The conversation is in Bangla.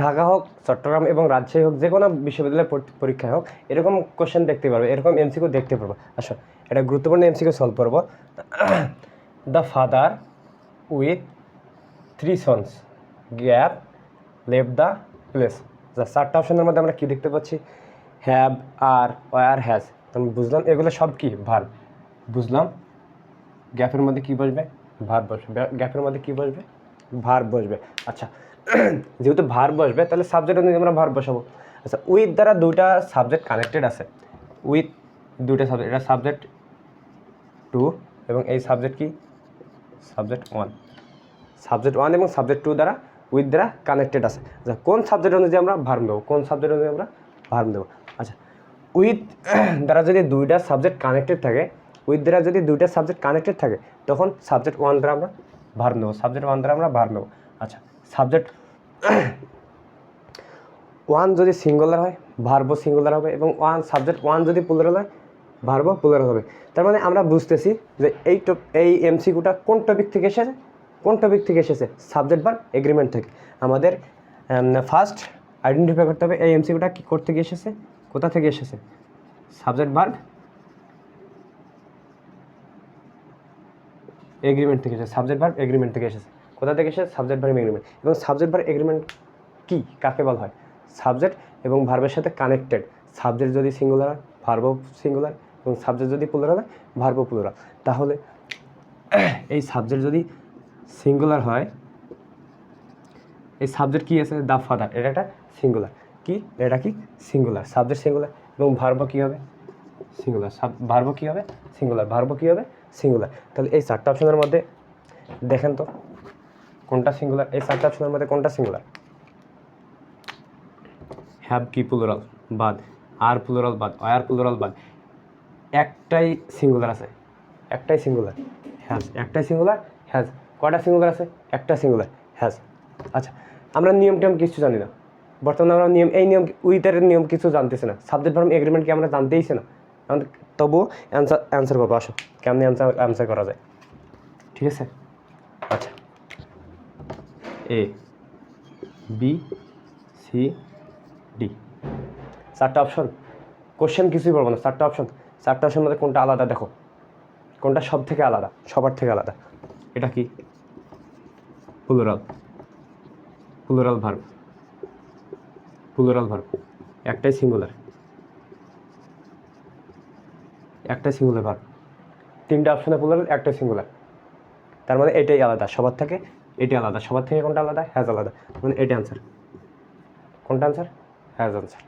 ঢাকা হোক, চট্টগ্রাম এবং রাজশাহী হোক, যে কোনো বিশ্ববিদ্যালয়ের পরীক্ষায় হোক এরকম কোশ্চেন দেখতে পারবে, এরকম এমসিকিউ দেখতে পারবো। আচ্ছা, এটা গুরুত্বপূর্ণ এমসিকিউ সলভ করবো। The father with 3 sons gap left the place. চারটা অপশনের মধ্যে আমরা কি দেখতে পাচ্ছি? Have, are, were, has. আমি বুঝলাম এগুলো সব কি ভার্ব। বুঝলাম গ্যাপের মধ্যে কি বসবে? ভার্ব বসবে। গ্যাপের মধ্যে কি বসবে? ভার্ব বসবে। আচ্ছা, যেহেতু ভার্ব বসবে তাহলে সাবজেক্ট অনুযায়ী আমরা ভার্ব বসাবো। আচ্ছা, উইথ দ্বারা দুইটা সাবজেক্ট কানেক্টেড আছে। উইথ দুইটা সাবজেক্ট, এটা সাবজেক্ট 2 এবং এই সাবজেক্ট কি? সাবজেক্ট 1। সাবজেক্ট 1 এবং সাবজেক্ট 2 দ্বারা উইথ দ্বারা কানেক্টেড আছে। আচ্ছা, কোন সাবজেক্ট অনুযায়ী আমরা ভার্ব দেবো? কোন সাবজেক্ট অনুযায়ী আমরা ভার্ব দেবো? আচ্ছা, উইথ দ্বারা যদি দুইটা সাবজেক্ট কানেক্টেড থাকে, উইথ দ্বারা যদি দুইটা সাবজেক্ট কানেক্টেড থাকে তখন সাবজেক্ট 1 দ্বারা আমরা ভার্ব নেব। সাবজেক্ট 1 দ্বারা আমরা ভার্ব নেব। আচ্ছা, সাবজেক্ট 1 যদি সিঙ্গুলার হয় ভার্বও সিঙ্গুলার হবে, এবং সাবজেক্ট 1 যদি প্লুরাল হয় ভার্বও প্লুরাল হবে। তার মানে আমরা বুঝতেছি যে এই এমসিকিউটা কোন টপিক থেকে এসেছে? কোন টপিক থেকে এসেছে? সাবজেক্ট ভার্ব এগ্রিমেন্ট থেকে। আমাদের ফার্স্ট আইডেন্টিফাই করতে হবে এই এমসিকিউটা কি কোথা থেকে এসেছে, কোথা থেকে এসেছে? সাবজেক্ট ভার্ব এগ্রিমেন্ট থেকে এসেছে। সাবজেক্ট ভার্ব এগ্রিমেন্ট থেকে এসেছে। কোথা থেকে এসেছে? Subject verb agreement. এবং সাবজেক্ট ভার্ব এগ্রিমেন্ট কি, কাকে বলা হয়? সাবজেক্ট এবং ভার্বের সাথে কানেক্টেড। সাবজেক্ট যদি সিঙ্গুলার হয় ভার্বও সিঙ্গুলার, এবং সাবজেক্ট যদি প্লুরাল হয় ভার্বও প্লুরাল। তাহলে এই সাবজেক্ট যদি সিঙ্গুলার হয়, এই সাবজেক্ট কি আছে? দ্য ফাদার, এটা একটা সিঙ্গুলার। কি এটা? কি সিঙ্গুলার। সাবজেক্ট সিঙ্গুলার এবং ভার্ব কি হবে? সিঙ্গুলার। ভার্ব কি হবে? সিঙ্গুলার। ভার্ব কি হবে? সিঙ্গুলার। তাহলে এই চারটা অপশনের মধ্যে দেখেন তো কোনটা সিঙ্গুলার? এই চারটা অপশনের মধ্যে কোনটা সিঙ্গুলার? হ্যাভ কি প্লুরাল বাদ, আর প্লুরাল বাদ, আর প্লুরাল বাদ, একটাই সিঙ্গুলার আছে। একটাই সিঙ্গুলার, হ্যাজ। একটাই সিঙ্গুলার, হ্যাজ। কয়টা সিঙ্গুলার আছে? একটা সিঙ্গুলার, হ্যাজ। আচ্ছা, আমরা নিয়ম টিয়ম কিছু জানি না বর্তমানে। আমরা এই নিয়ম উইথের নিয়ম কিছু জানতেছি না। সাবজেক্ট ভার্ব এগ্রিমেন্ট কি আমরা জানতেইছি না। আমাদের তবুও অ্যান্সার করবো। আসো কেমনি অ্যান্সার করা যায়, ঠিক আছে? আচ্ছা, এ, বি, সি, ডি, চারটা অপশন। কোশ্চেন কিছুই বলবো না, চারটা অপশন। চারটা অপশনের মধ্যে কোনটা আলাদা দেখো, কোনটা সব থেকে আলাদা, সবার থেকে আলাদা। এটা কি? Plural. Plural verb. Plural verb. একটাই সিঙ্গুলার, একটাই সিঙ্গুলার ভার্ব। তিনটা অপশনে প্লুরাল, একটাই সিঙ্গুলার। তার মানে এটাই আলাদা সবার থেকে, এটাই আলাদা সবার থেকে। কোনটা আলাদা? হ্যাজ আলাদা। মানে এটাই আনসার। কোনটা আনসার? Has answer.